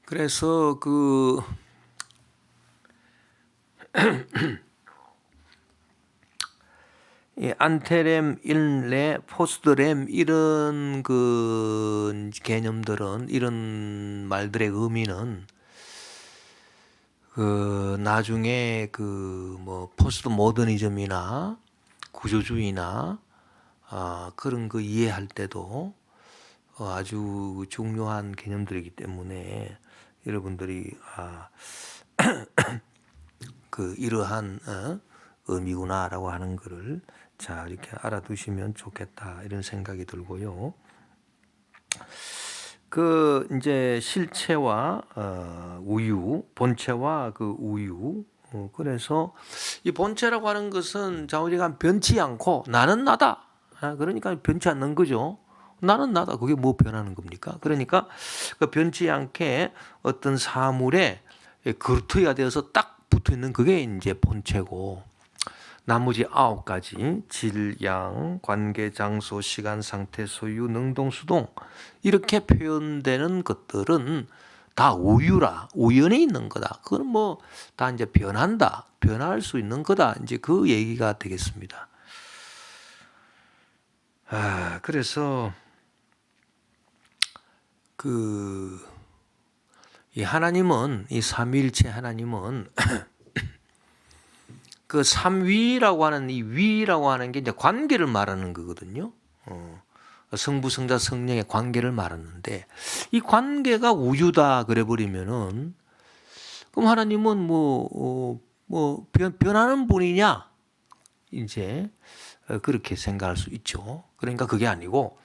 그래서 이 안테렘, 인레, 포스트렘 이런 개념들은 이런 말들의 의미는 나중에 포스트 모더니즘이나 구조주의나 그런 거 이해할 때도 아주 중요한 개념들이기 때문에 여러분들이 이러한 의미구나라고 하는 것을 자 이렇게 알아두시면 좋겠다 이런 생각이 들고요. 이제 실체와 우유, 본체와 우유. 그래서 이 본체라고 하는 것은 자 우리가 변치 않고 나는 나다. 그러니까 변치 않는 거죠. 나는 나다. 그게 뭐 변하는 겁니까? 그러니까 변치 않게 어떤 사물에 그루트가 되어서 딱 붙어 있는 그게 이제 본체고. 나머지 9가지 질, 양, 관계, 장소, 시간, 상태, 소유, 능동, 수동 이렇게 표현되는 것들은 다 우연에 있는 거다. 그건 다 이제 변할 수 있는 거다. 이제 그 얘기가 되겠습니다. 그래서 이 하나님은 이 삼위일체 하나님은 그 삼위라고 하는 이 위라고 하는 게 이제 관계를 말하는 거거든요. 성부, 성자, 성령의 관계를 말하는데 이 관계가 우유다 그래 버리면은 그럼 하나님은 변하는 분이냐 이제 그렇게 생각할 수 있죠. 그러니까 그게 아니고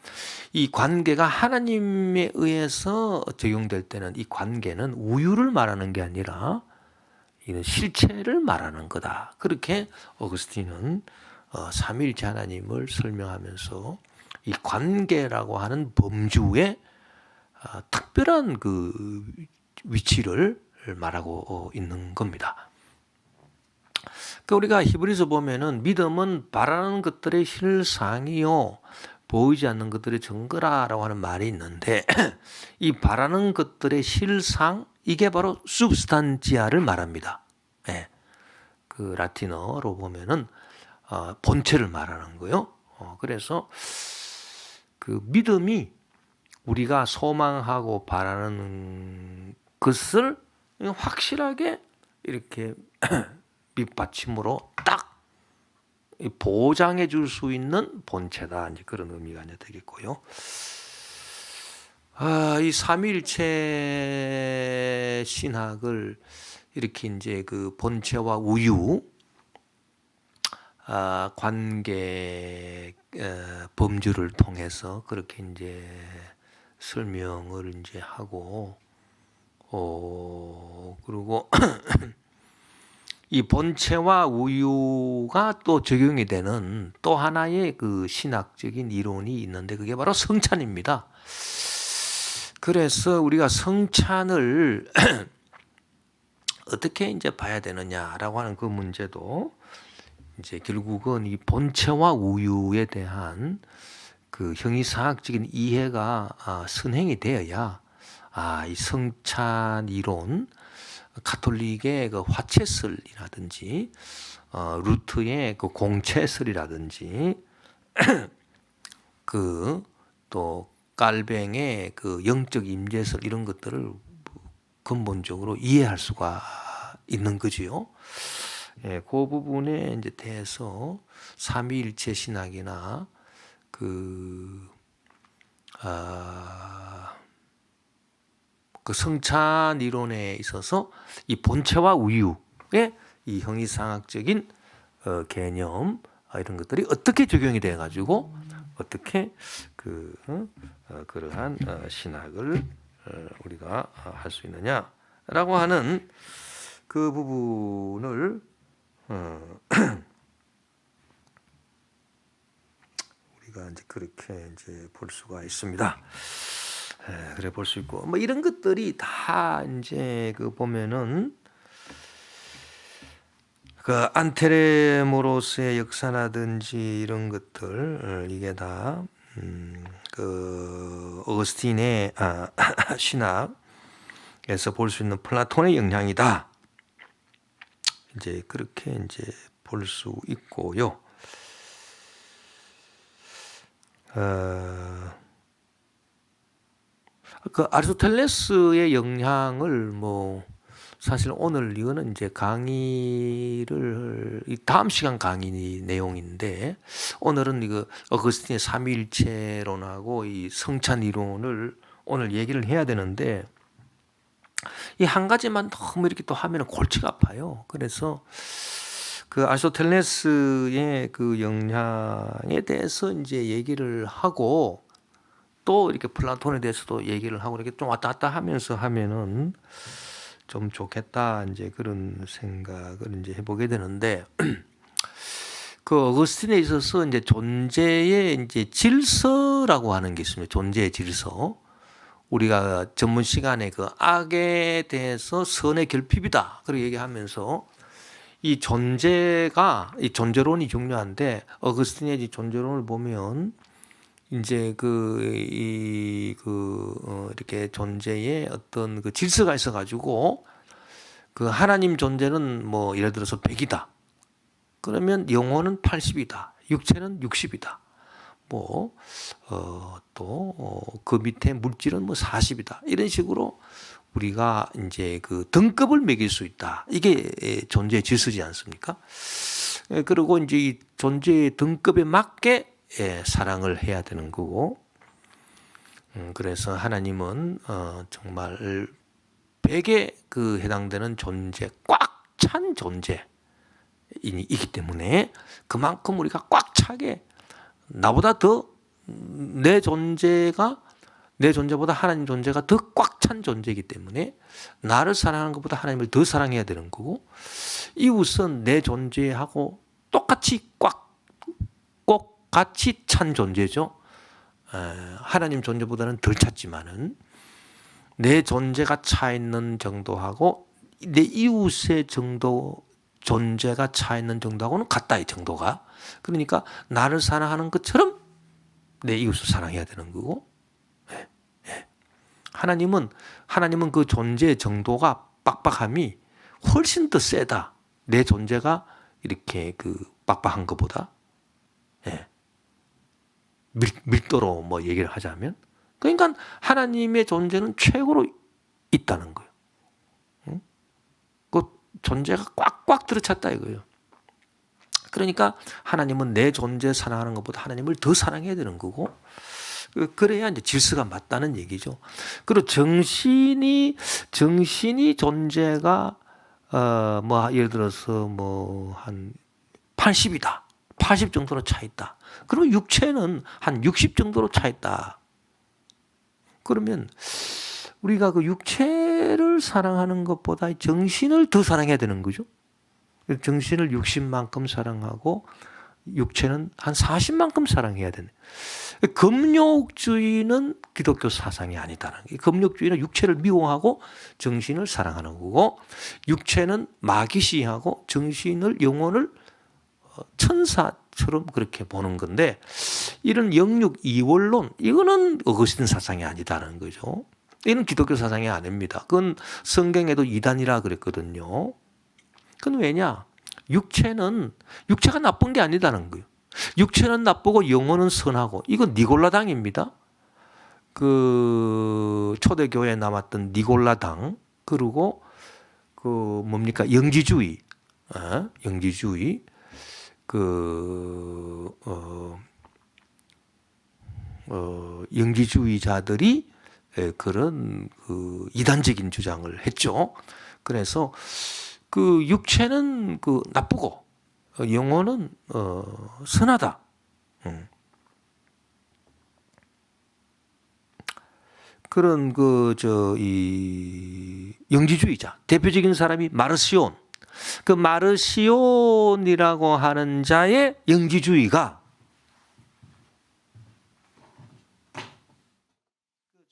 이 관계가 하나님에 의해서 적용될 때는 이 관계는 우유를 말하는 게 아니라 이는 실체를 말하는 거다. 그렇게 어거스틴은 삼위일체 하나님을 설명하면서 이 관계라고 하는 범주의 특별한 위치를 말하고 있는 겁니다. 우리가 히브리서 보면은 믿음은 바라는 것들의 실상이요 보이지 않는 것들의 증거라라고 하는 말이 있는데 이 바라는 것들의 실상 이게 바로 substantia를 말합니다. 네. 라틴어로 보면은 본체를 말하는 거요. 그래서 믿음이 우리가 소망하고 바라는 것을 확실하게 이렇게 밑받침으로 딱 보장해 줄 수 있는 본체다. 이제 그런 의미가 이제 되겠고요. 이 삼위일체 신학을 이렇게 이제 본체와 우유, 관계 범주를 통해서 그렇게 이제 설명을 이제 하고, 그리고 이 본체와 우유가 또 적용이 되는 또 하나의 신학적인 이론이 있는데 그게 바로 성찬입니다. 그래서 우리가 성찬을 어떻게 이제 봐야 되느냐라고 하는 그 문제도 이제 결국은 이 본체와 우유에 대한 형이상학적인 이해가 선행이 되어야 이 성찬 이론, 가톨릭의 화채설이라든지 루트의 공채설이라든지 또 깔뱅의 영적 임재설 이런 것들을 근본적으로 이해할 수가 있는 거지요. 예, 그 부분에 이제 대해서 삼위일체 신학이나 성찬 이론에 있어서 이 본체와 우유의 이 형이상학적인 개념 이런 것들이 어떻게 적용이 돼 가지고 어떻게 그러한 신학을 우리가 할 수 있느냐라고 하는 그 부분을 우리가 이제 그렇게 이제 볼 수가 있습니다. 그래 볼 수 있고 이런 것들이 다 이제 보면은 안테레모로스의 역사라든지 이런 것들 이게 다 어거스틴의 신학 볼 수 있는 플라톤의 영향이다. 이제 그렇게 이제 볼 수 있고요. 그 아리스토텔레스의 영향을 뭐 사실 오늘 이거는 이제 강의를 다음 시간 강의 내용인데 오늘은 이거 어거스틴의 삼위일체론하고 이 성찬 이론을 오늘 얘기를 해야 되는데 이 한 가지만 너무 이렇게 또 하면 골치가 아파요. 그래서 그 아리스토텔레스의 그 영향에 대해서 이제 얘기를 하고 또 이렇게 플라톤에 대해서도 얘기를 하고 이렇게 좀 왔다 갔다 하면서 하면은 좀 좋겠다 이제 그런 생각을 이제 해보게 되는데 그 어거스틴에 있어서 이제 존재의 이제 질서라고 하는 게 있습니다. 존재의 질서. 우리가 전문 시간에 그 악에 대해서 선의 결핍이다. 그렇게 얘기하면서 이 존재가 이 존재론이 중요한데 어거스틴의 존재론을 보면 이제 이렇게 존재의 어떤 그 질서가 있어가지고 그 하나님 존재는 뭐 예를 들어서 100이다. 그러면 영혼은 80이다. 육체는 60이다. 뭐 또 그 밑에 물질은 뭐 40이다. 이런 식으로 우리가 이제 그 등급을 매길 수 있다. 이게 존재의 질서지 않습니까? 그리고 이제 이 존재의 등급에 맞게 사랑을 해야 되는 거고, 그래서 하나님은 정말 100에 그 해당되는 존재, 꽉 찬 존재이기 때문에 그만큼 우리가 꽉 차게 나보다 더 내 존재보다 하나님 존재가 더 꽉 찬 존재이기 때문에 나를 사랑하는 것보다 하나님을 더 사랑해야 되는 거고, 이웃은 내 존재하고 똑같이 꼭 같이 찬 존재죠. 하나님 존재보다는 덜 찼지만은 내 존재가 차 있는 정도하고 내 이웃의 존재가 차 있는 정도하고는 같다, 이 정도가. 그러니까 나를 사랑하는 것처럼 내 이웃을 사랑해야 되는 거고, 하나님은 그 존재의 정도가 빡빡함이 훨씬 더 세다. 내 존재가 이렇게 그 빡빡한 것보다. 밀도로 뭐 얘기를 하자면, 그러니까 하나님의 존재는 최고로 있다는 거예요. 그 존재가 꽉꽉 들어찼다 이거예요. 그러니까 하나님은 내 존재 사랑하는 것보다 하나님을 더 사랑해야 되는 거고, 그래야 이제 질서가 맞다는 얘기죠. 그리고 정신이 존재가 뭐 예를 들어서 뭐 한 80이다. 80 정도로 차 있다. 그러면 육체는 한 60 정도로 차 있다. 그러면 우리가 그 육체를 사랑하는 것보다 정신을 더 사랑해야 되는 거죠. 정신을 60만큼 사랑하고 육체는 한 40만큼 사랑해야 되는. 금욕주의는 기독교 사상이 아니다는 게, 금욕주의는 육체를 미워하고 정신을 사랑하는 거고, 육체는 마귀시하고 영혼을 천사처럼 그렇게 보는 건데, 이런 영육 이원론, 이거는 어거스틴 사상이 아니다는 거죠. 이는 기독교 사상이 아닙니다. 그건 성경에도 이단이라 그랬거든요. 그건 왜냐? 육체가 나쁜 게 아니다는 거예요. 육체는 나쁘고 영혼은 선하고, 이건 니골라당입니다. 그 초대교회에 남았던 니골라당, 그리고 그 뭡니까? 영지주의, 영지주의자들이 그런 그 이단적인 주장을 했죠. 그래서 그 육체는 그 나쁘고 영혼은 선하다. 그런 이 영지주의자 대표적인 사람이 마르시온. 그 마르시온이라고 하는 자의 영지주의가 그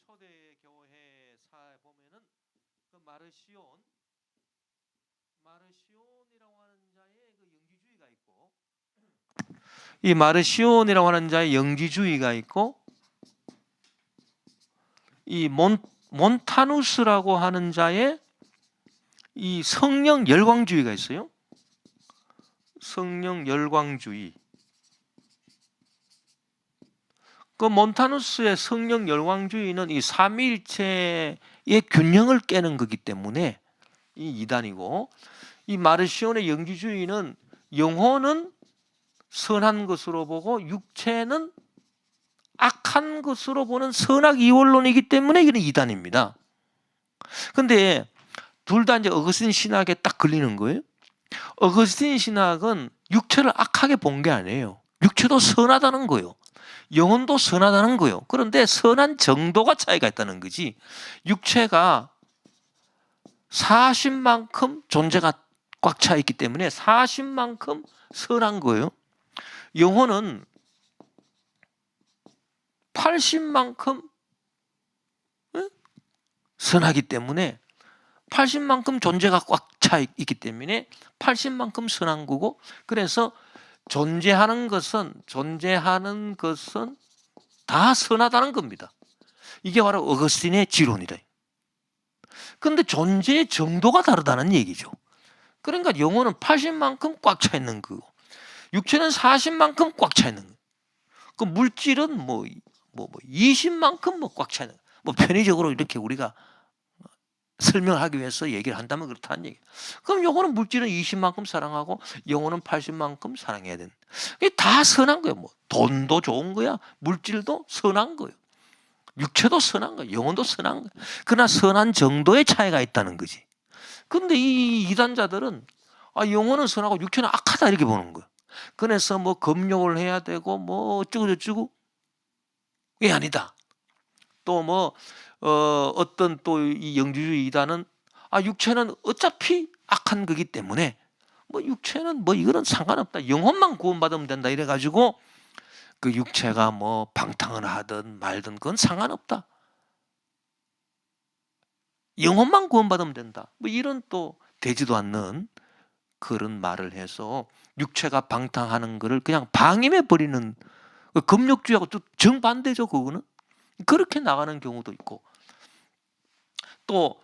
초대 교회사에 보면은 그 마르시온이라고 하는 자의 그 영지주의가 있고, 이 마르시온이라고 하는 자의 영지주의가 있고, 이 몬타누스라고 하는 자의 이 성령 열광주의가 있어요. 성령 열광주의. 그 몬타누스의 성령 열광주의는 이 삼위일체의 균형을 깨는 거기 때문에 이 이단이고, 이 마르시온의 영지주의는 영혼은 선한 것으로 보고 육체는 악한 것으로 보는 선악 이원론이기 때문에 이건 이단입니다. 근데 둘 다 이제 어거스틴 신학에 딱 걸리는 거예요. 어거스틴 신학은 육체를 악하게 본 게 아니에요. 육체도 선하다는 거예요. 영혼도 선하다는 거예요. 그런데 선한 정도가 차이가 있다는 거지. 육체가 40만큼 존재가 꽉 차 있기 때문에 40만큼 선한 거예요. 영혼은 80만큼 선하기 때문에 80만큼 존재가 꽉 차 있기 때문에 80만큼 선한 거고, 그래서 존재하는 것은 다 선하다는 겁니다. 이게 바로 어거스틴의 지론이다. 그런데 존재의 정도가 다르다는 얘기죠. 그러니까 영혼은 80만큼 꽉 차 있는 거고 육체는 40만큼 꽉 차 있는 거예요. 그 물질은 뭐 20만큼 꽉 차 있는 거예요. 뭐 편의적으로 이렇게 우리가 설명하기 위해서 얘기를 한다면 그렇다는 얘기예요. 그럼 영혼은 물질은 20만큼 사랑하고 영혼은 80만큼 사랑해야 된다. 이게 다 선한 거예요. 뭐 돈도 좋은 거야. 물질도 선한 거예요. 육체도 선한 거예요. 영혼도 선한 거예요. 그러나 선한 정도의 차이가 있다는 거지. 근데 이 이단자들은 영혼은 선하고 육체는 악하다 이렇게 보는 거예요. 그래서 뭐 금욕을 해야 되고 뭐 어쩌고 저쩌고. 이게 아니다. 또 뭐 어떤 또 이 영지주의 이단은 육체는 어차피 악한 거기 때문에 뭐 육체는 뭐 이거는 상관없다. 영혼만 구원받으면 된다 이래 가지고 그 육체가 뭐 방탕을 하든 말든 그건 상관없다. 영혼만 구원받으면 된다. 뭐 이런 또 되지도 않는 그런 말을 해서 육체가 방탕하는 거를 그냥 방임해 버리는 금욕주의하고 또 정반대죠. 그거는 그렇게 나가는 경우도 있고, 또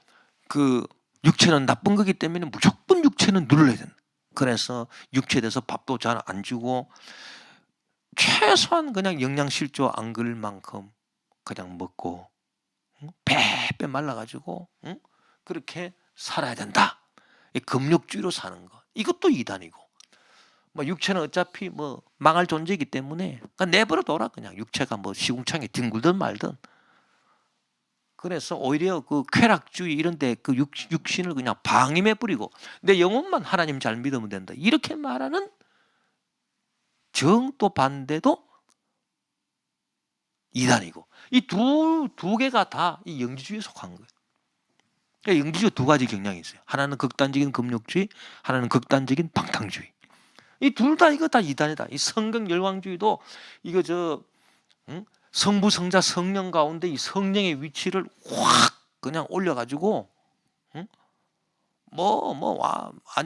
그 육체는 나쁜 거기 때문에 무조건 육체는 눌러야 된다. 그래서 육체에 대해서 밥도 잘 안 주고 최소한 그냥 영양실조 안 그럴 만큼 그냥 먹고 빼빼 말라가지고 그렇게 살아야 된다. 금욕주의로 사는 거 이것도 이단이고, 뭐 육체는 어차피 뭐 망할 존재이기 때문에 그냥 내버려 둬라. 그냥 육체가 뭐 시궁창에 뒹굴든 말든. 그래서 오히려 그 쾌락주의 이런데 그 육신을 그냥 방임해 버리고 내 영혼만 하나님 잘 믿으면 된다. 이렇게 말하는 정또 반대도 이단이고, 이 두 개가 다 이 영지주의에 속한 거예요. 그러니까 영지주의 두 가지 경향이 있어요. 하나는 극단적인 금욕주의, 하나는 극단적인 방탕주의. 이 둘 다 이거 다 이단이다. 이 성경 열광주의도 이거 성부, 성자, 성령 가운데 이 성령의 위치를 확 그냥 올려가지고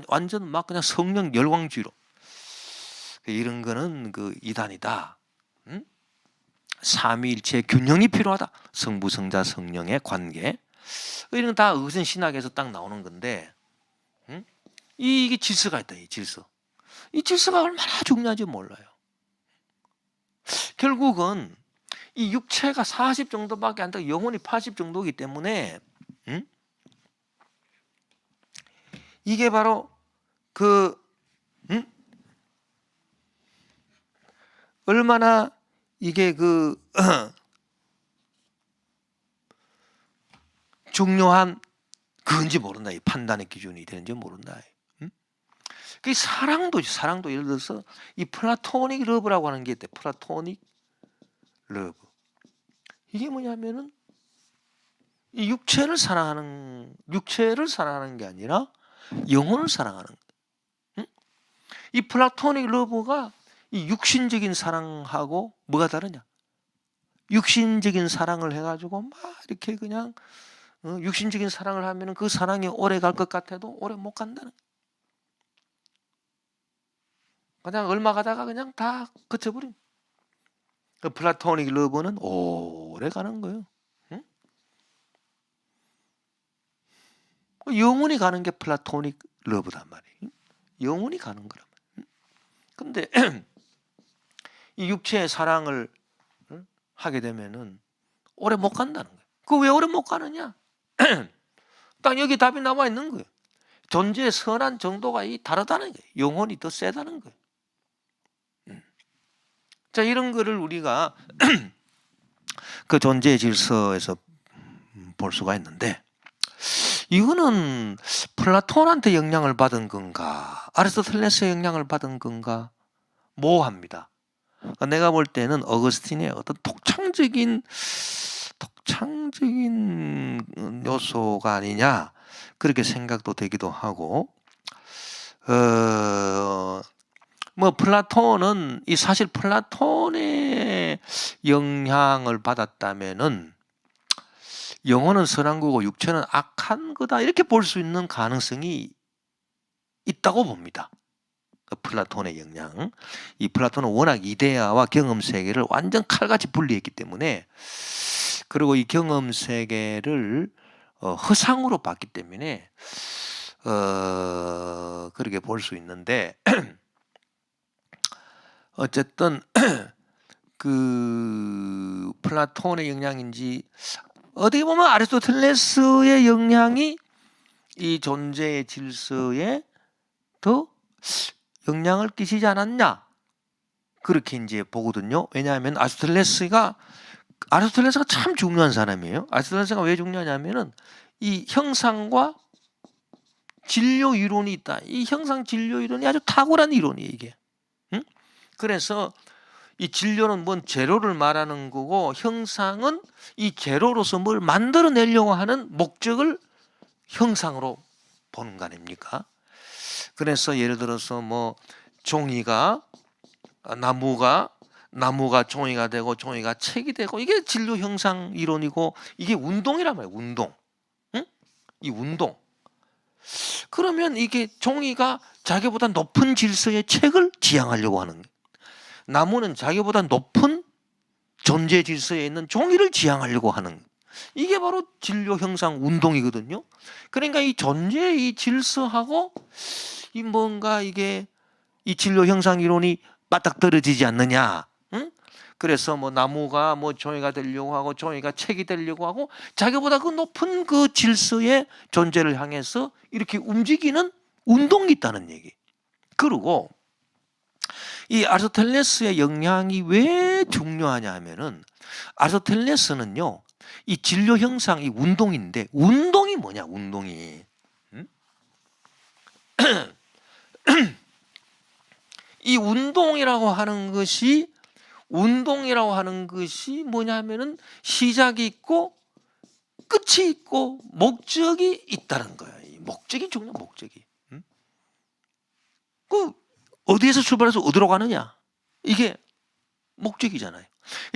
완전 막 그냥 성령 열광주의로 이런 거는 그 이단이다. 삼위일체의 균형이 필요하다. 성부, 성자, 성령의 관계 이런 다 어거스틴 신학에서 딱 나오는 건데, 이게 질서가 있다. 이 질서. 이 질서가 얼마나 중요한지 몰라요. 결국은 이 육체가 40 정도밖에 안 되고 영혼이 80 정도이기 때문에 이게 바로 얼마나 이게 중요한 그건지 모른다. 이 판단의 기준이 되는지 모른다. 그 사랑도 예를 들어서 이 플라토닉 러브라고 하는 게 있대. 플라토닉 러브. 이게 뭐냐면은 이 육체를 사랑하는 게 아니라 영혼을 사랑하는 거예요. 이 플라토닉 러브가 이 육신적인 사랑하고 뭐가 다르냐? 육신적인 사랑을 해가지고 막 이렇게 그냥 육신적인 사랑을 하면은 그 사랑이 오래 갈 것 같아도 오래 못 간다는 거예요. 그냥 얼마 가다가 그냥 다 그쳐버린. 그 플라토닉 러브는 오래 가는 거예요. 영원히 가는 게 플라토닉 러브단 말이에요. 영원히 가는 거란 말이에요. 근데 이 육체의 사랑을 하게 되면은 오래 못 간다는 거예요. 그 왜 오래 못 가느냐? 딱 여기 답이 나와 있는 거예요. 존재의 선한 정도가 다르다는 거예요. 영혼이 더 세다는 거예요. 자, 이런 거를 우리가 그 존재의 질서에서 볼 수가 있는데, 이거는 플라톤한테 영향을 받은 건가, 아리스토텔레스의 영향을 받은 건가, 모호합니다. 내가 볼 때는 어거스틴의 어떤 독창적인 요소가 아니냐, 그렇게 생각도 되기도 하고, 뭐 플라톤은 사실 플라톤의 영향을 받았다면은 영혼은 선한 거고 육체는 악한 거다, 이렇게 볼 수 있는 가능성이 있다고 봅니다. 플라톤의 영향. 이 플라톤은 워낙 이데아와 경험 세계를 완전 칼같이 분리했기 때문에, 그리고 이 경험 세계를 허상으로 봤기 때문에 그렇게 볼 수 있는데, 어쨌든 그 플라톤의 영향인지, 어떻게 보면 아리스토텔레스의 영향이 이 존재의 질서에 더 영향을 끼치지 않았냐, 그렇게 이제 보거든요. 왜냐하면 아리스토텔레스가 참 중요한 사람이에요. 아리스토텔레스가 왜 중요하냐면은 이 형상과 진료 이론이 있다. 이 형상 진료 이론이 아주 탁월한 이론이에요, 이게. 응? 그래서 이 진료는 뭔 재료를 말하는 거고, 형상은 이 재료로서 뭘 만들어내려고 하는 목적을 형상으로 보는 거 아닙니까? 그래서 예를 들어서 뭐 종이가 나무가 종이가 되고 종이가 책이 되고, 이게 진료 형상 이론이고, 이게 운동이란 말이에요. 운동. 응? 이 운동. 그러면 이게 종이가 자기보다 높은 질서의 책을 지향하려고 하는 거예요. 나무는 자기보다 높은 존재 질서에 있는 종이를 지향하려고 하는 거예요. 이게 바로 진료 형상 운동이거든요. 그러니까 이 존재의 이 질서하고 이 뭔가 이게 이 진료 형상 이론이 맞닥뜨려지지 않느냐. 응? 그래서 뭐 나무가 뭐 종이가 되려고 하고 종이가 책이 되려고 하고, 자기보다 그 높은 그 질서의 존재를 향해서 이렇게 움직이는 운동이 있다는 얘기. 그리고 이 아리스토텔레스의 영향이 왜 중요하냐 하면은, 아리스토텔레스는요, 이 진료 형상, 이 운동인데, 운동이 뭐냐, 운동이. 응? 이 운동이라고 하는 것이 뭐냐면은 시작이 있고 끝이 있고 목적이 있다는 거야. 이 목적이 중요한 목적이. 응? 그 어디에서 출발해서 어디로 가느냐, 이게 목적이잖아요.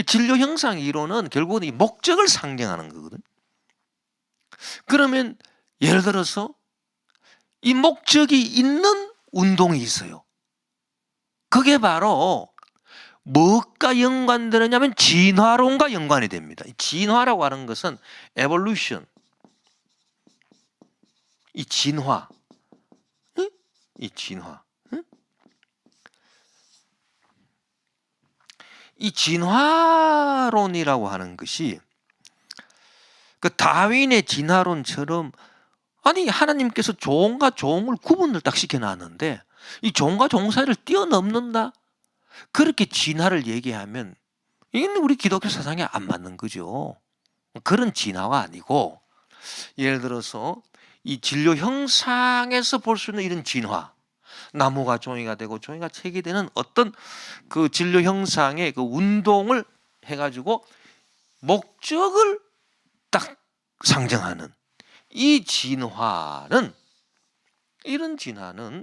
진료 형상 이론은 결국은 이 목적을 상징하는 거거든. 그러면 예를 들어서 이 목적이 있는 운동이 있어요. 그게 바로 무엇과 연관되느냐면 진화론과 연관이 됩니다. 진화라고 하는 것은 evolution, 이 진화, 응? 이 진화, 응? 이 진화론이라고 하는 것이 그 다윈의 진화론처럼, 아니 하나님께서 종과 종을 구분을 딱 시켜놨는데 이 종과 종 사이를 뛰어넘는다, 그렇게 진화를 얘기하면 이건 우리 기독교 사상에 안 맞는 거죠. 그런 진화가 아니고, 예를 들어서 이 진료 형상에서 볼 수 있는 이런 진화, 나무가 종이가 되고 종이가 책이 되는 어떤 그 진료 형상의 그 운동을 해가지고 목적을 딱 상정하는 이 진화는, 이런 진화는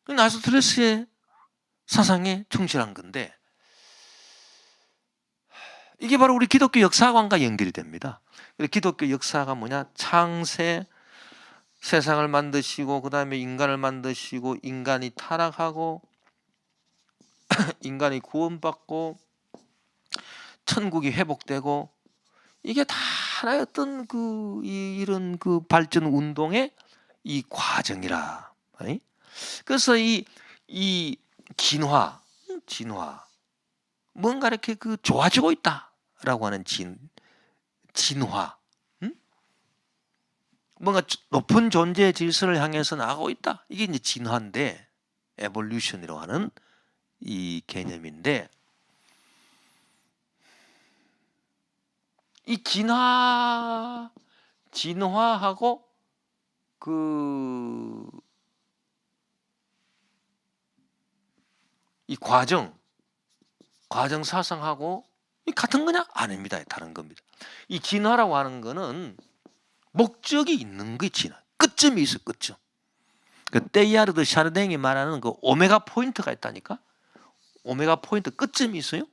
아리스토텔레스의 사상에 충실한 건데, 이게 바로 우리 기독교 역사관과 연결이 됩니다. 기독교 역사가 뭐냐, 창세, 세상을 만드시고 그 다음에 인간을 만드시고 인간이 타락하고 인간이 구원받고 천국이 회복되고, 이게 다 하나의 어떤 이런 발전 운동의 이 과정이라. 그래서 이 진화 뭔가 이렇게 좋아지고 있다라고 하는 진화, 뭔가 높은 존재의 질서를 향해서 나가고 있다. 이게 이제 진화인데, 에볼루션이라고 하는 이 개념인데, 이 진화하고 이 과정 사상하고 같은 거냐? 아닙니다. 다른 겁니다. 이 진화라고 하는 거는 목적이 있는 게 진화. 끝점이 있어, 끝점. 때이아르드 샤르댕이 말하는 오메가 포인트가 있다니까. 오메가 포인트 끝점이 있어요.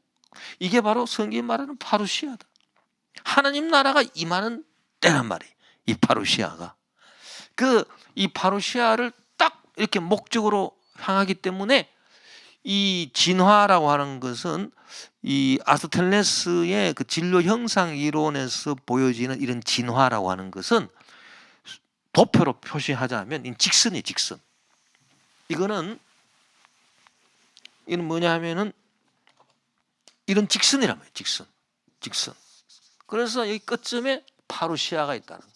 이게 바로 성경이 말하는 파루시아다. 하나님 나라가 임하는 때란 말이에요. 이 파루시아가. 이 파루시아를 딱 이렇게 목적으로 향하기 때문에 이 진화라고 하는 것은 이 아리스토텔레스의 진로 형상 이론에서 보여지는 이런 진화라고 하는 것은 도표로 표시하자면 직선이에요, 직선. 이거는 뭐냐 하면은 이런 직선이란 말이에요, 직선. 그래서 여기 끝점에 파루시아가 있다는 거예요.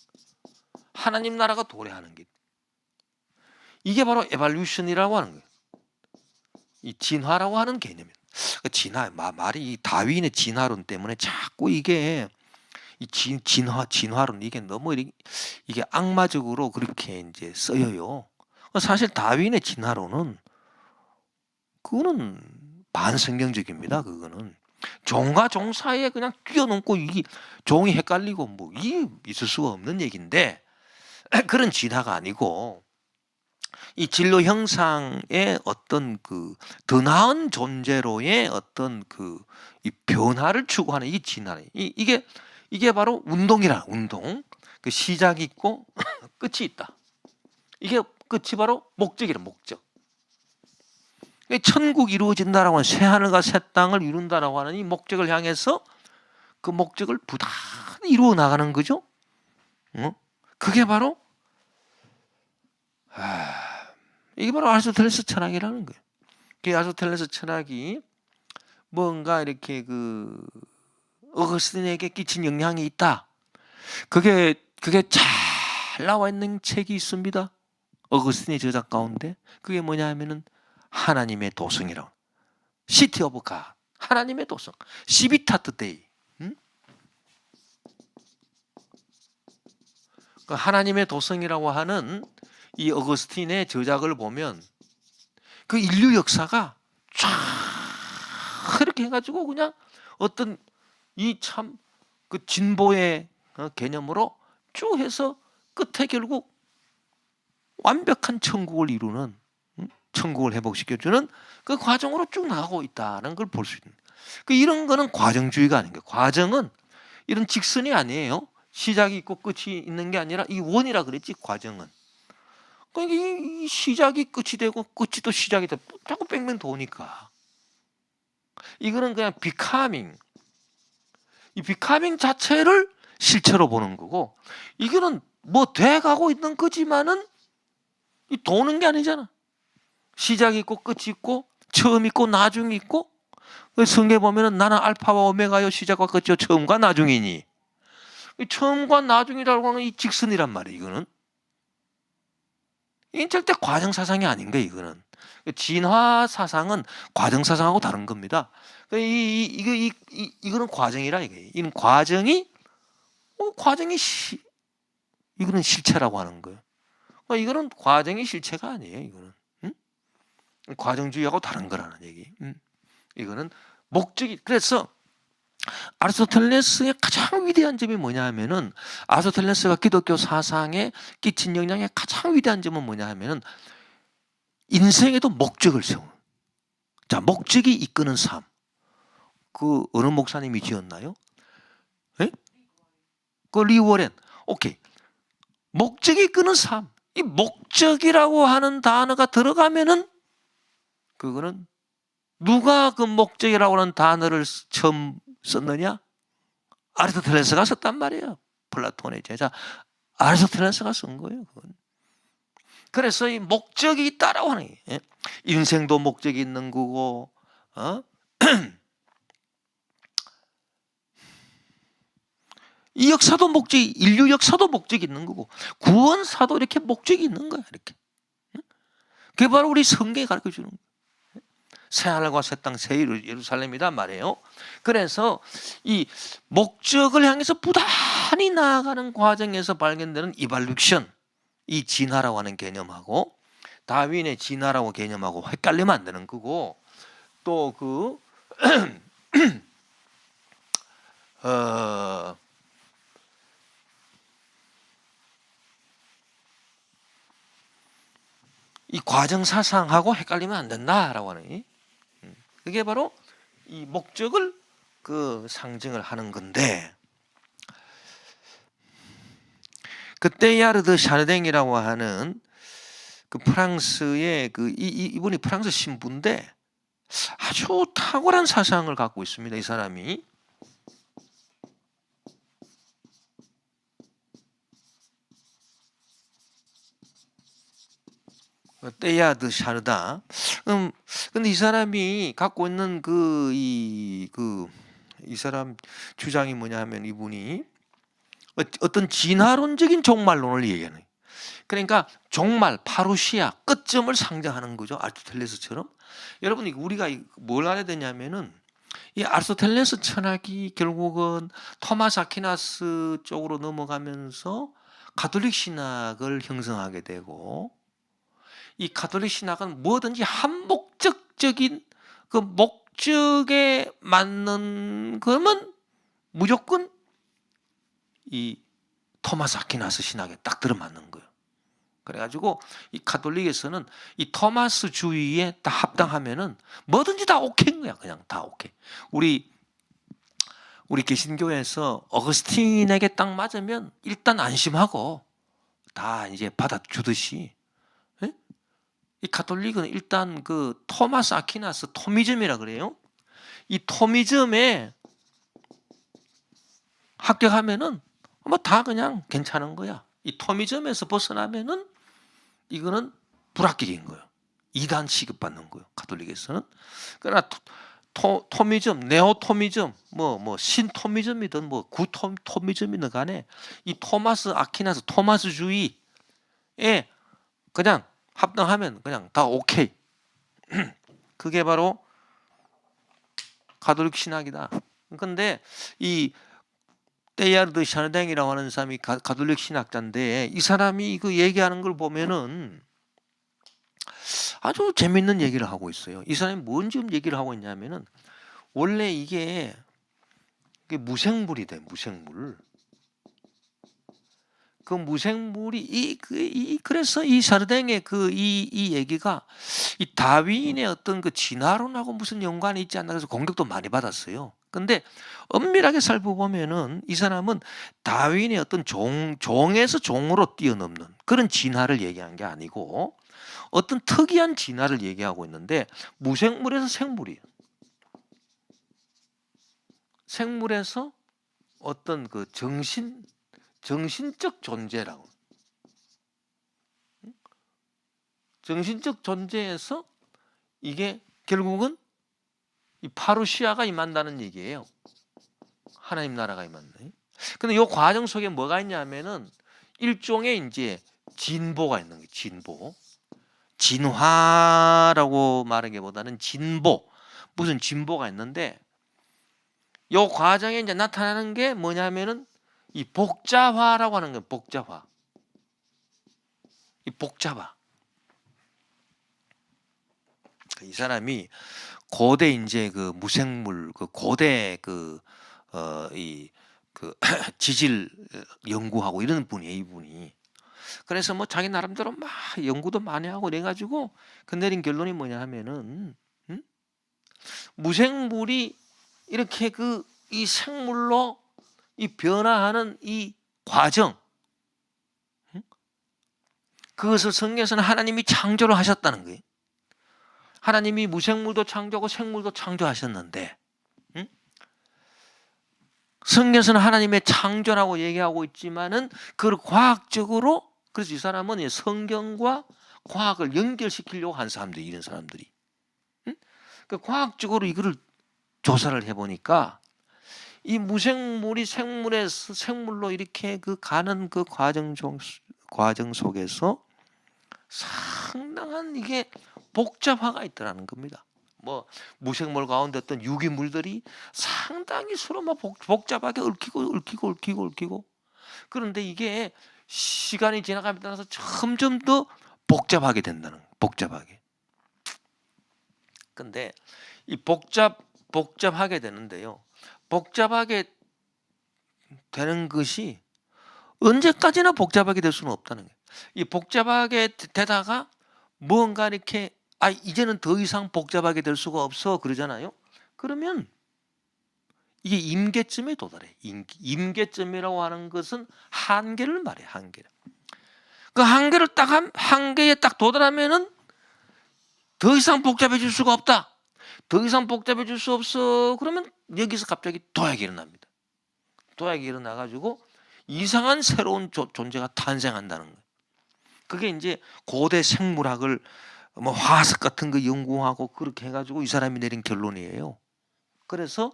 하나님 나라가 도래하는 길. 이게 바로 에볼루션이라고 하는 거예요. 이 진화라고 하는 개념이에요. 진화 말이 이 다윈의 진화론 때문에 자꾸 이게 이 진화론 이게 너무 이게 악마적으로 그렇게 이제 쓰여요. 사실 다윈의 진화론은 그거는 반성경적입니다. 그거는 종과 종 사이에 그냥 뛰어넘고 이 종이 헷갈리고 뭐 이 있을 수가 없는 얘기인데, 그런 진화가 아니고 이 진로 형상의 어떤 더 나은 존재로의 어떤 이 변화를 추구하는 이 진화네. 이게 바로 운동이라. 운동. 시작이 있고 끝이 있다. 이게 끝이 바로 목적이라. 목적. 천국 이루어진다라고 하는 새 하늘과 새 땅을 이룬다라고 하는 이 목적을 향해서 그 목적을 부단히 이루어 나가는 거죠. 그게 바로 이게 바로 아리스토텔레스 철학이라는 거예요. 그 아리스토텔레스 철학이 뭔가 이렇게 어거스틴에게 끼친 영향이 있다. 그게 잘 나와 있는 책이 있습니다. 어거스틴의 저작 가운데 그게 뭐냐 하면은 하나님의 도성이라고. 시티 오브 갓. 하나님의 도성. 시비타트 데이. 하나님의 도성이라고 하는 이 어거스틴의 저작을 보면 인류 역사가 쫙 이렇게 해가지고 그냥 어떤 이 참 진보의 개념으로 쭉 해서 끝에 결국 완벽한 천국을 이루는, 천국을 회복시켜주는 그 과정으로 쭉 나가고 있다는 걸 볼 수 있는. 이런 거는 과정주의가 아닌 거예요. 과정은 이런 직선이 아니에요. 시작이 있고 끝이 있는 게 아니라 이 원이라 그랬지, 과정은. 그러니까 이 시작이 끝이 되고 끝이 또 시작이 되고 자꾸 뺑뺑 도니까. 이거는 그냥 비카밍. 이 비카밍 자체를 실체로 보는 거고, 이거는 뭐 돼가고 있는 거지만은 이 도는 게 아니잖아. 시작이 있고 끝이 있고 처음 있고 나중이 있고. 성경에 보면은 나는 알파와 오메가요 시작과 끝이요 처음과 나중이니. 처음과 나중이라고 하는 이 직선이란 말이에요. 이거는 절대 과정 사상이 아닌 거예요. 이거는 진화 사상은 과정 사상하고 다른 겁니다. 이거는 과정이라 이거예요. 이는 과정이 이거는 실체라고 하는 거예요. 이거는 과정이 실체가 아니에요. 이거는 과정주의하고 다른 거라는 얘기. 이거는 목적이. 그래서 아리스토텔레스의 가장 위대한 점이 뭐냐 하면은, 아리스토텔레스가 기독교 사상에 끼친 영향의 가장 위대한 점은 뭐냐 하면은 인생에도 목적을 세우는. 자, 목적이 이끄는 삶. 어느 목사님이 지었나요? 예? 리워렌. 오케이. 목적이 이끄는 삶. 이 목적이라고 하는 단어가 들어가면은 그거는 누가 그 목적이라고 하는 단어를 처음 썼느냐? 아리스토텔레스가 썼단 말이에요. 플라톤의 제자 아리스토텔레스가 쓴 거예요. 그건. 그래서 이 목적이 있다라고 하는 게, 예? 인생도 목적이 있는 거고, 이 역사도 목적이, 인류 역사도 목적이 있는 거고, 구원사도 이렇게 목적이 있는 거야. 이렇게. 그게 바로 우리 성경이 가르쳐 주는 거예요. 새하늘과 새 땅, 새 예루살렘이다 말이에요. 그래서 이 목적을 향해서 부단히 나아가는 과정에서 발견되는 이발루션, 이 진화라고 하는 개념하고 다윈의 진화라고 개념하고 헷갈리면 안 되는 거고, 또 이 과정 사상하고 헷갈리면 안 된다라고 하는, 그게 바로 이 목적을 상징을 하는 건데, 그 테일하르 드 샤르댕이라고 하는 그 프랑스의 이분이 프랑스 신부인데 아주 탁월한 사상을 갖고 있습니다. 이 사람이. 테일하르 드 샤르다. 근데 이 사람이 갖고 있는 이 사람 주장이 뭐냐 하면, 이분이 어떤 진화론적인 종말론을 얘기하는 거예요. 그러니까 종말, 파루시아, 끝점을 상징하는 거죠. 아리스토텔레스처럼. 여러분, 우리가 뭘 알아야 되냐면은, 이 아리스토텔레스 철학이 결국은 토마스 아퀴나스 쪽으로 넘어가면서 가톨릭 신학을 형성하게 되고, 이 가톨릭 신학은 뭐든지 한목적적인 그 목적에 맞는 그러면 무조건 이 토마스 아퀴나스 신학에 딱 들어맞는 거예요. 그래가지고 이 가톨릭에서는 이 토마스주의에 다 합당하면은 뭐든지 다 오케이인 거야. 그냥 다 오케이. 우리 개신교에서 어거스틴에게 딱 맞으면 일단 안심하고 다 이제 받아주듯이, 예? 이 가톨릭은 일단 그 토마스 아퀴나스 토미즘이라 그래요. 이 토미즘에 합격하면은 뭐 다 그냥 괜찮은 거야. 이 토미즘에서 벗어나면은 이거는 불합격인 거예요. 2단 취급받는 거예요. 가톨릭에서는. 그러나 토미즘, 네오토미즘, 신토미즘이든 구토미즘이든 간에 이 토마스 아퀴나스 토마스주의에 그냥 합당하면 그냥 다 오케이. 그게 바로 가톨릭 신학이다. 근데 이 테일하르 드 샤르댕이라고 하는 사람이 가톨릭 신학자인데, 이 사람이 그 얘기하는 걸 보면은 아주 재밌는 얘기를 하고 있어요. 이 사람이 뭔 지금 얘기를 하고 있냐면은, 원래 이게 무생물이 돼, 무생물. 그 무생물이 그래서 이 샤르댕의 이 얘기가 이 다윈의 어떤 그 진화론하고 무슨 연관이 있지 않나, 그래서 공격도 많이 받았어요. 근데 엄밀하게 살펴보면은 이 사람은 다윈의 어떤 종에서 종으로 뛰어넘는 그런 진화를 얘기한 게 아니고 어떤 특이한 진화를 얘기하고 있는데, 무생물에서 생물이에요. 생물에서 어떤 그 정신적 존재라고. 정신적 존재에서 이게 결국은 이 파루시아가 임한다는 얘기예요. 하나님 나라가 임한다. 근데 이 과정 속에 뭐가 있냐면은 일종의 이제 진보가 있는 거예요. 진보. 진화라고 말하기보다는 진보. 무슨 진보가 있는데, 이 과정에 이제 나타나는 게 뭐냐면은 이 복잡화라고 하는 거예요. 복잡화. 이 복잡화. 이 사람이 고대 이제 그 무생물 고대 지질 연구하고 이런 분이에요, 이분이. 그래서 뭐 자기 나름대로 막 연구도 많이 하고 이래가지고 내린 결론이 뭐냐 하면은, 무생물이 이렇게 이 생물로 이 변화하는 이 과정, 그것을 성경에서는 하나님이 창조를 하셨다는 거예요. 하나님이 무생물도 창조하고 생물도 창조하셨는데, 성경에서는 하나님의 창조라고 얘기하고 있지만은 그걸 과학적으로, 그래서 이 사람은 성경과 과학을 연결시키려고 한 사람들이, 이런 사람들이. 응? 그러니까 과학적으로 이거를 조사를 해보니까 이 무생물이 생물로 이렇게 그 가는 그 과정 속에서 상당한 이게 복잡화가 있더라는 겁니다. 뭐 무생물 가운데 어떤 유기물들이 상당히 서로 막 복잡하게 얽히고 그런데 이게 시간이 지나감에 따라서 점점 더 복잡하게 된다는 거예요. 복잡하게. 근데 이 복잡하게 되는데요. 복잡하게 되는 것이 언제까지나 복잡하게 될 수는 없다는 거예요. 이 복잡하게 되다가 뭔가 이렇게 이제는 더 이상 복잡하게 될 수가 없어 그러잖아요. 그러면 이게 임계점에 도달해. 임계점이라고 하는 것은 한계를 말해. 한계를. 그 한계에 딱 도달하면은 더 이상 복잡해질 수가 없다. 더 이상 복잡해질 수 없어. 그러면 여기서 갑자기 도약이 일어납니다. 도약이 일어나가지고 이상한 새로운 존재가 탄생한다는 거예요. 그게 이제 고대 생물학을 뭐 화석 같은 거 연구하고 그렇게 해가지고 이 사람이 내린 결론이에요. 그래서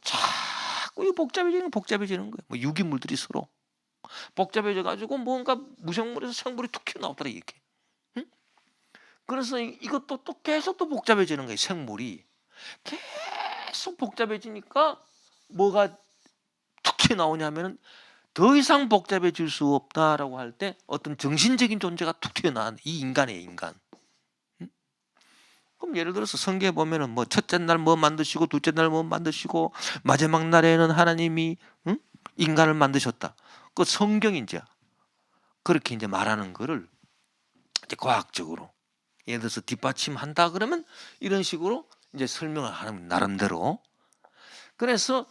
자꾸 복잡해지는 거예요. 뭐 유기물들이 서로 복잡해져가지고 뭔가 무생물에서 생물이 툭 튀어나오더라 이렇게. 응? 그래서 이것도 또 계속 또 복잡해지는 거예요. 생물이 계속 복잡해지니까 뭐가 툭 튀어나오냐면은 더 이상 복잡해질 수 없다라고 할 때 어떤 정신적인 존재가 툭 튀어나온 이 인간이에요. 인간. 그럼 예를 들어서 성경에 보면은 뭐 첫째 날 뭐 만드시고 둘째 날 뭐 만드시고 마지막 날에는 하나님이 인간을 만드셨다. 그 성경이 이제 그렇게 이제 말하는 거를 이제 과학적으로 예를 들어서 뒷받침한다 그러면 이런 식으로 이제 설명을 하는 나름대로. 그래서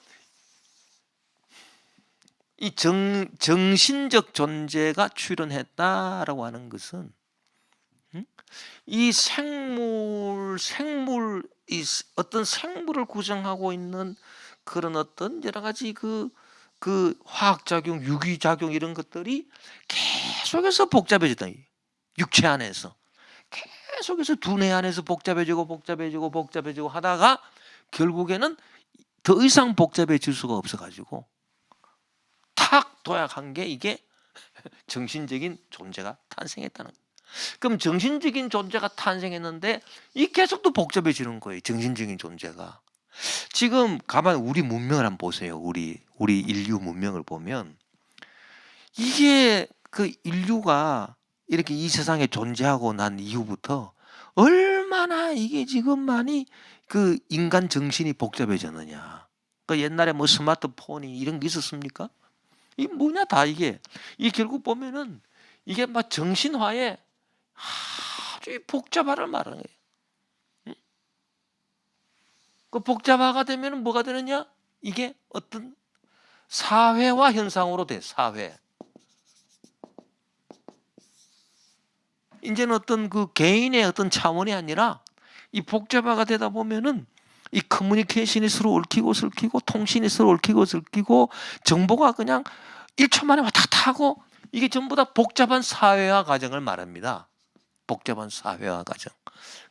이 정신적 존재가 출현했다라고 하는 것은 이 이 어떤 생물을 구성하고 있는 그런 어떤 여러 가지 그 화학작용, 유기작용 이런 것들이 계속해서 복잡해지다. 육체 안에서. 계속해서 두뇌 안에서 복잡해지고 하다가 결국에는 더 이상 복잡해질 수가 없어가지고 탁 도약한 게 이게 정신적인 존재가 탄생했다는 거예요. 그럼 정신적인 존재가 탄생했는데 이 계속 또 복잡해지는 거예요. 정신적인 존재가. 지금 가만 우리 문명을 한번 보세요. 우리 인류 문명을 보면 이게 그 인류가 이렇게 이 세상에 존재하고 난 이후부터 얼마나 이게 지금 많이 그 인간 정신이 복잡해졌느냐. 그 옛날에 뭐 스마트폰이 이런 게 있었습니까? 이 뭐냐 다 이게 결국 보면은 이게 막 정신화에 아주 복잡화를 말하는 거예요. 그 복잡화가 되면 뭐가 되느냐? 이게 어떤 사회화 현상으로 돼. 사회. 이제는 어떤 그 개인의 어떤 차원이 아니라 이 복잡화가 되다 보면은 이 커뮤니케이션이 서로 얽히고 설키고 통신이 서로 얽히고 설키고 정보가 그냥 1초 만에 왔다 갔다 하고 이게 전부 다 복잡한 사회화 과정을 말합니다. 복잡한 사회화 과정.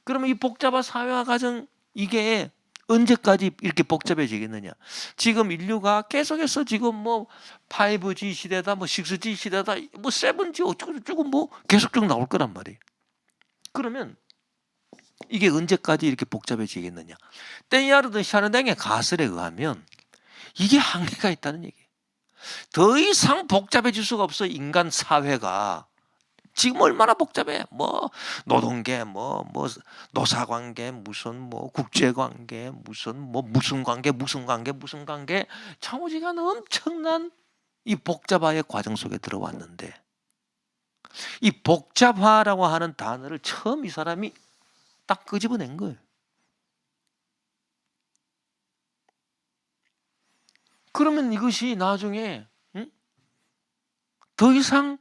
그러면 이 복잡한 사회화 과정 이게 언제까지 이렇게 복잡해지겠느냐? 지금 인류가 계속해서 지금 뭐 5G 시대다, 뭐 6G 시대다, 뭐 7G 어쩌고 뭐 계속 쭉 나올 거란 말이에요. 그러면 이게 언제까지 이렇게 복잡해지겠느냐? 떼야르드 샤르댕의 가설에 의하면 이게 한계가 있다는 얘기예요. 더 이상 복잡해질 수가 없어 인간 사회가. 지금 얼마나 복잡해. 뭐 노동계, 뭐 노사관계, 무슨 뭐 국제관계, 무슨 관계, 창호지간 엄청난 이 복잡화의 과정 속에 들어왔는데 이 복잡화라고 하는 단어를 처음 이 사람이 딱 끄집어낸 거예요. 그러면 이것이 나중에 더 이상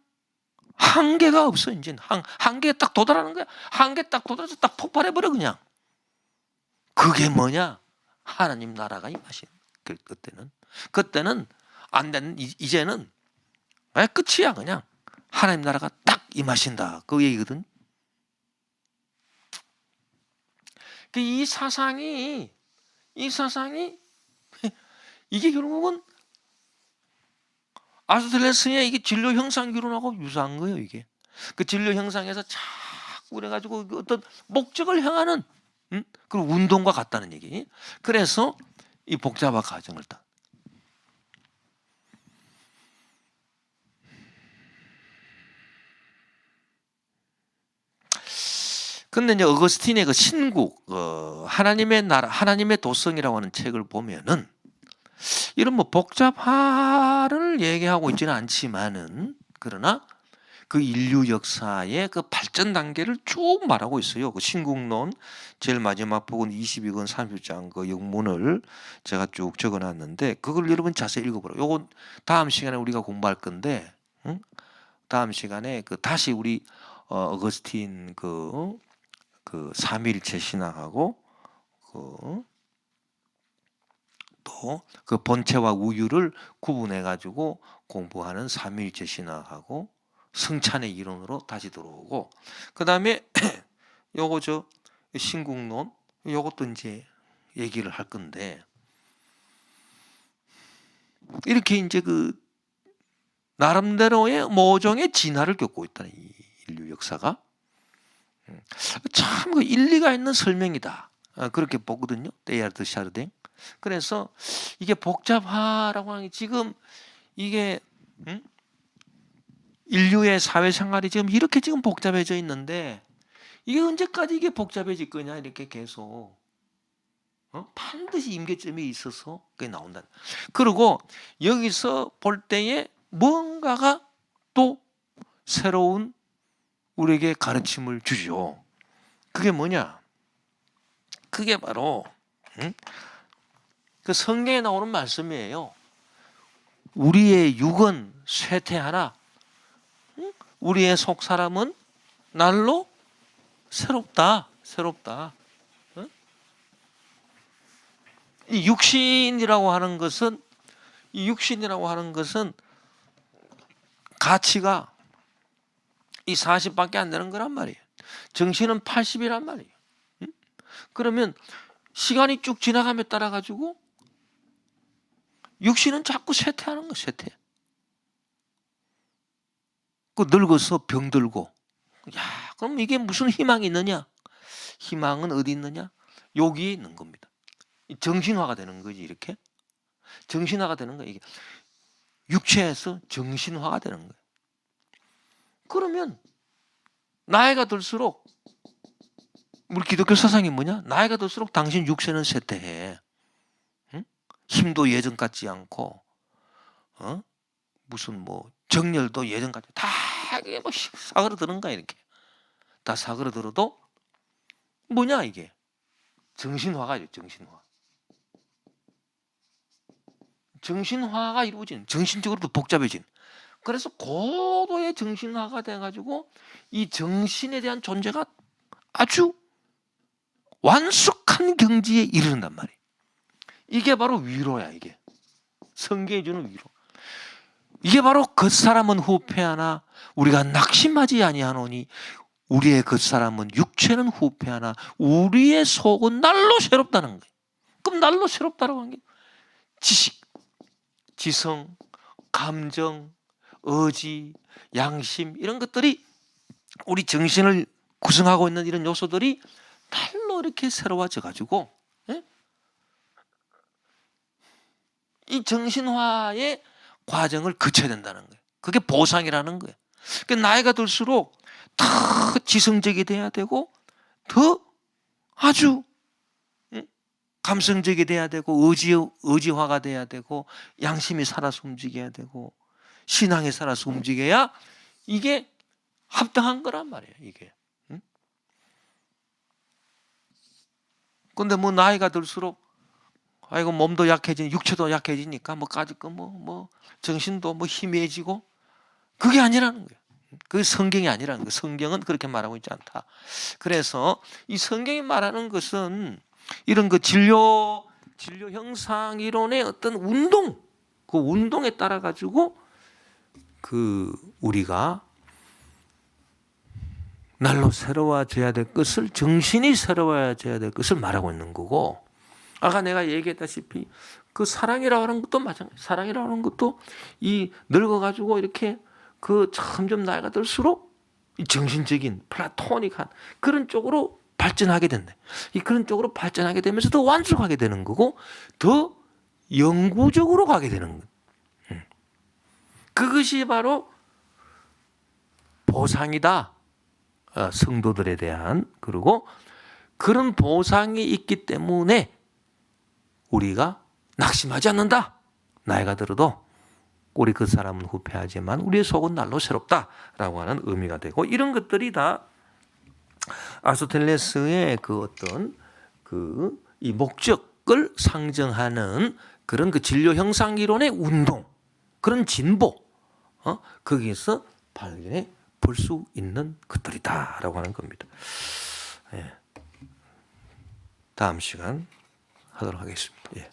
한계가 없어. 이제 한계에 딱 도달하는 거야. 한계에 딱 도달해서 딱 폭발해버려 그냥. 그게 뭐냐? 하나님 나라가 임하신. 그때는 안 되는, 이제는 끝이야. 그냥 하나님 나라가 딱 임하신다, 그 얘기거든. 이 사상이 이게 결국은 아리스토텔레스의 이게 진로 형상 기론하고 유사한 거예요. 이게 그 진로 형상에서 자꾸 그래가지고 어떤 목적을 향하는 그 운동과 같다는 얘기. 그래서 이 복잡한 과정을 다. 근데 이제 어거스틴의 그 신국, 하나님의 나라, 하나님의 도성이라고 하는 책을 보면은 이런 뭐 복잡화를 얘기하고 있지는 않지만은, 그러나 그 인류 역사의 그 발전 단계를 쭉 말하고 있어요. 그 신국론 제일 마지막 부분 22권 30장 그 영문을 제가 쭉 적어놨는데, 그걸 여러분 자세히 읽어보라. 요건 다음 시간에 우리가 공부할 건데, 다음 시간에 그 다시 우리 어거스틴 그 삼위일체 신학하고 또 그 본체와 우유를 구분해 가지고 공부하는 삼위일체 신학하고 승찬의 이론으로 다시 들어오고, 그 다음에 요거 신국론 요것도 이제 얘기를 할 건데, 이렇게 이제 그 나름대로의 모종의 진화를 겪고 있다는 이 인류 역사가 참 그 일리가 있는 설명이다, 그렇게 보거든요. 데이아르트 샤르댕. 그래서 이게 복잡하라고 하는 게 지금 이게 인류의 사회생활이 지금 이렇게 지금 복잡해져 있는데, 이게 언제까지 이게 복잡해질 거냐, 이렇게 계속 반드시 임계점이 있어서 그게 나온다. 그리고 여기서 볼 때에 뭔가가 또 새로운 우리에게 가르침을 주죠. 그게 뭐냐? 그게 바로 그 성경에 나오는 말씀이에요. 우리의 육은 쇠퇴하나 우리의 속 사람은 날로 새롭다. 이 육신이라고 하는 것은 가치가 이 40밖에 안 되는 거란 말이에요. 정신은 80이란 말이에요. 그러면 시간이 쭉 지나감에 따라 가지고 육신은 자꾸 쇠퇴하는 거예요. 쇠퇴. 그 늙어서 병들고. 야, 그럼 이게 무슨 희망이 있느냐? 희망은 어디 있느냐? 여기에 있는 겁니다. 정신화가 되는 거지. 이렇게 정신화가 되는 거예요. 이게 육체에서 정신화가 되는 거예요. 그러면 나이가 들수록, 우리 기독교 사상이 뭐냐? 나이가 들수록 당신 육체는 쇠퇴해. 힘도 예전 같지 않고, 무슨 뭐 정열도 예전 같지, 다 이게 뭐 사그러드는 거야. 이렇게 다 사그러들어도 뭐냐, 이게 정신화가죠. 정신화가 이루어진, 정신적으로도 복잡해진. 그래서 고도의 정신화가 돼가지고 이 정신에 대한 존재가 아주 완숙한 경지에 이르는단 말이에요. 이게 바로 위로야. 이게 성경이 주는 위로. 이게 바로 겉사람은 후패하나 우리가 낙심하지 아니하노니 우리의 겉사람은 육체는 후패하나 우리의 속은 날로 새롭다는 거예요. 그럼 날로 새롭다라고 하는 게 지식, 지성, 감정, 의지, 양심, 이런 것들이 우리 정신을 구성하고 있는 이런 요소들이 날로 이렇게 새로워져 가지고 이 정신화의 과정을 거쳐야 된다는 거예요. 그게 보상이라는 거예요. 그러니까 나이가 들수록 더 지성적이 돼야 되고, 더 아주 감성적이 돼야 되고, 의지화가 돼야 되고, 양심이 살아서 움직여야 되고, 신앙이 살아서 움직여야 이게 합당한 거란 말이에요. 이게. 근데 뭐 나이가 들수록 아이고 몸도 약해지니, 육체도 약해지니까 뭐 정신도 뭐 희미해지고, 그게 아니라는 거예요. 그게 성경이 아니라는 거예요. 성경은 그렇게 말하고 있지 않다. 그래서 이 성경이 말하는 것은 이런 그 진료 진료 형상 이론의 어떤 운동, 그 운동에 따라 가지고 우리가 날로 새로워져야 될 것을, 정신이 새로워져야 될 것을 말하고 있는 거고, 아까 내가 얘기했다시피 그 사랑이라고 하는 것도 마찬가지. 사랑이라고 하는 것도 이 늙어가지고 이렇게 점점 나이가 들수록 이 정신적인 플라토닉한 그런 쪽으로 발전하게 된다. 그런 쪽으로 발전하게 되면서 더 완숙하게 되는 거고, 더 영구적으로 가게 되는 것. 그것이 바로 보상이다. 성도들에 대한. 그리고 그런 보상이 있기 때문에 우리가 낙심하지 않는다. 나이가 들어도 우리 그 사람은 후패하지만 우리의 속은 날로 새롭다라고 하는 의미가 되고, 이런 것들이 다 아리스토텔레스의 이 목적을 상정하는 그런 진료 형상 이론의 운동, 그런 진보, 거기에서 발견해 볼 수 있는 것들이다라고 하는 겁니다. 예. 다음 시간 하도록 하겠습니다. 예.